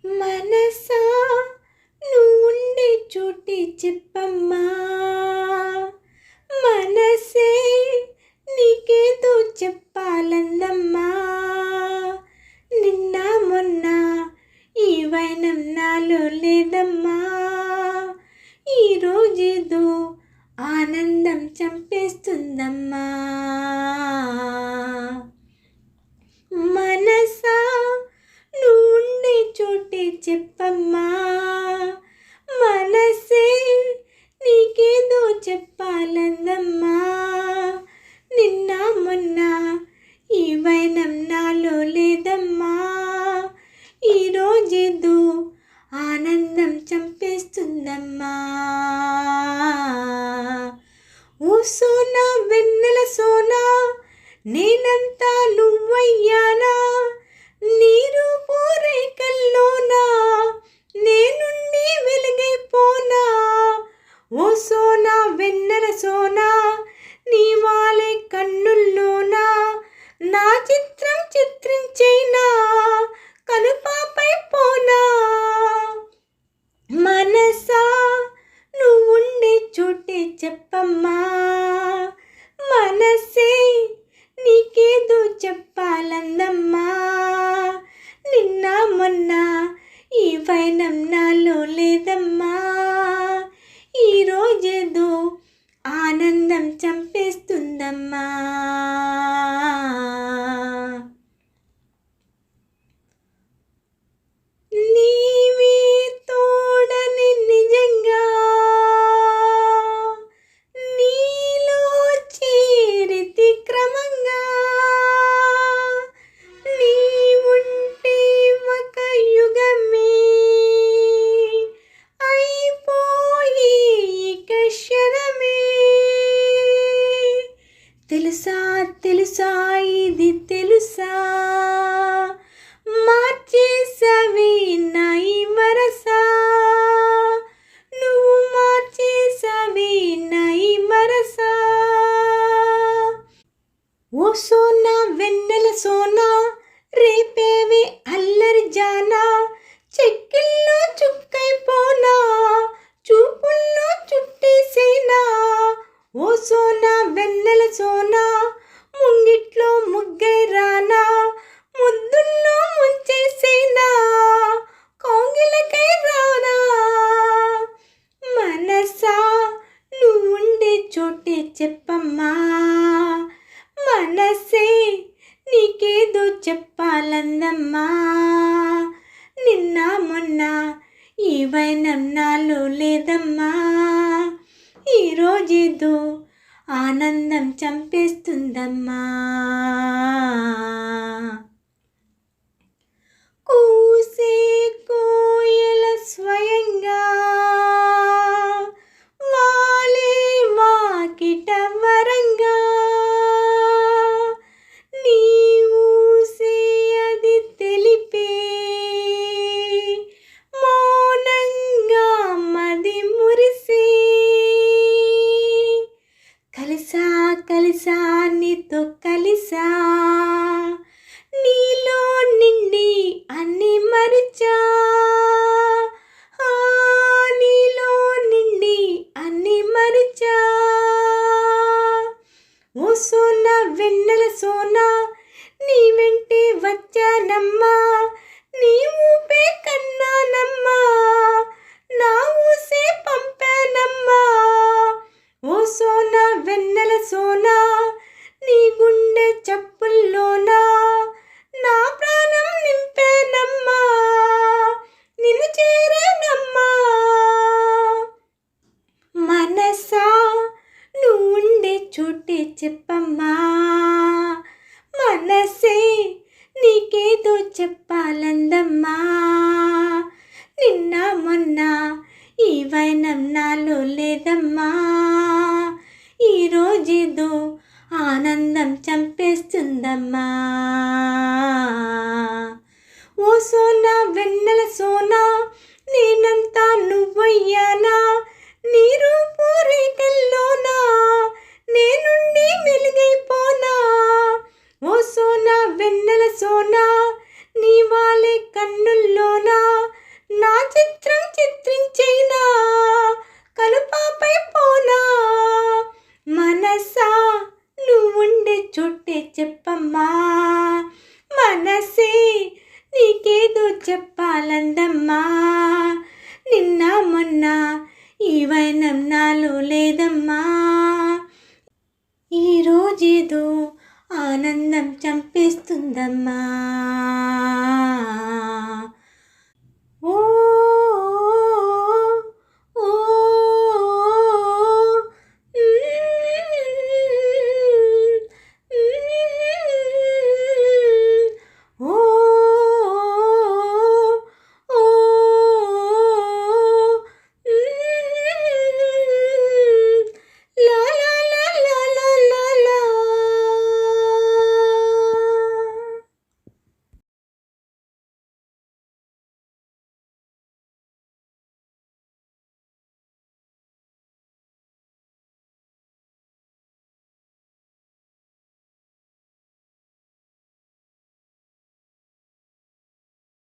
మనసా నువ్వుండే చోటే చెప్పమ్మా, మనసే నీకేదో చెప్పాలందమ్మా. నిన్న మొన్న ఈ వైనం నాలో లేదమ్మా, ఈరోజేదో ఆనందం చంపేస్తుందమ్మా. మనసా నువ్వుండే చోటే చెప్పమ్మా, మనసే నీకేదో చెప్పాలందమ్మా. నిన్న మొన్న ఈ వైనం నాలో లేదమ్మా, ఈరోజేదో ఆనందం చంపేస్తుందమ్మా. ఓ సోనా వెన్నెల సోనా, నేనంతా నువ్వయ్యానా, నీరు పూరేకల్లోనా నేనుండి వెలుగైపోనా. ఓ సోనా వెన్నెల సోనా, నీ వాలే కన్నుల్లోనా నా చిత్రం చిత్రించైనా కనుపాపై పోనా. మనసా నువ్వుండే చోటే చెప్పమ్మా, మనసే నీకేదో చెప్పాలందమ్మా. నిన్న మొన్న ఈ వైనం నాలో లేదమ్మా, ఈరోజేదో ఆనందం చంపేస్తుందమ్మా. నీవే తోడని నిజంగా నీలో చేరితి క్రమంగా, నీవుంటే ఒక యుగమే అయిపోయి ఇక క్షణమే. తెలుసా తెలుసా ఇది తెలుసా, మార్చేసావి నా ఈ వరసా, నువ్వు మార్చేసావి నా ఈ వరసా. ఓ సోనా వెన్నెల సోనా, రేపేవే అల్లరి జానా, చెక్కిల్లో చుక్కైపోనా చూపుల్లో చుట్టేసేనా. ఓ సోనా వెన్నెల సోనా, ముంగిట్లో ముగ్గై రానా, ముద్దుల్లో ముంచేసేనా కౌగిలకై రానా. మనసా నువ్వుండే చోటే చెప్పమ్మా, మనసే నీకేదో చెప్పాలందమ్మా. నిన్న మొన్న ఈ వైనం నాలో లేదమ్మా, ఈరోజేదో ఆనందం చంపేస్తుందమ్మా. కూసే కోయల స్వయంగా వాలే వాకిట వరంగా, నీవూసే అది తెలిపే మౌనంగా మది మురిసే. కలిసా కలిసా నీతో కలిసా, నీలో నిండి అన్ని మరిచా, నీలో నిండి అన్ని మరిచా. ఓ సోనా వెన్నెల సోనా, నీ వెంటే వచ్చానమ్మా, నీ ఊపే కన్నానమ్మా, నా ఊసే పంపానమ్మా. ఓ సోనా వెన్నెల సోనా, నీ గుండె చప్పుల్లోనా నా ప్రాణం నింపానమ్మా, నిన్ను చేరానమ్మా. మనసా నువ్వుండే చోటే చెప్పమ్మా, మనసే నీకేదో చెప్పాలందమ్మా. నిన్న మొన్న ఈ వైనం నాలో లేదమ్మా, ఈరోజేదో ఆనందం చంపేస్తుందమ్మా. ఓ సోనా వెన్నెల సోనా, నేనంతా నువ్వయ్యానా, నీరు పూరేకల్లోనా నేనుండి వెలుగైపోనా. ఓ సోనా వెన్నెల సోనా, నీ వాలే కన్నుల్లోనా మనసే నీకేదో చెప్పాలందమ్మా, నిన్న మొన్న ఈ వైనం నాలో లేదమ్మా, ఈరోజేదో ఆనందం చంపేస్తుందమ్మా.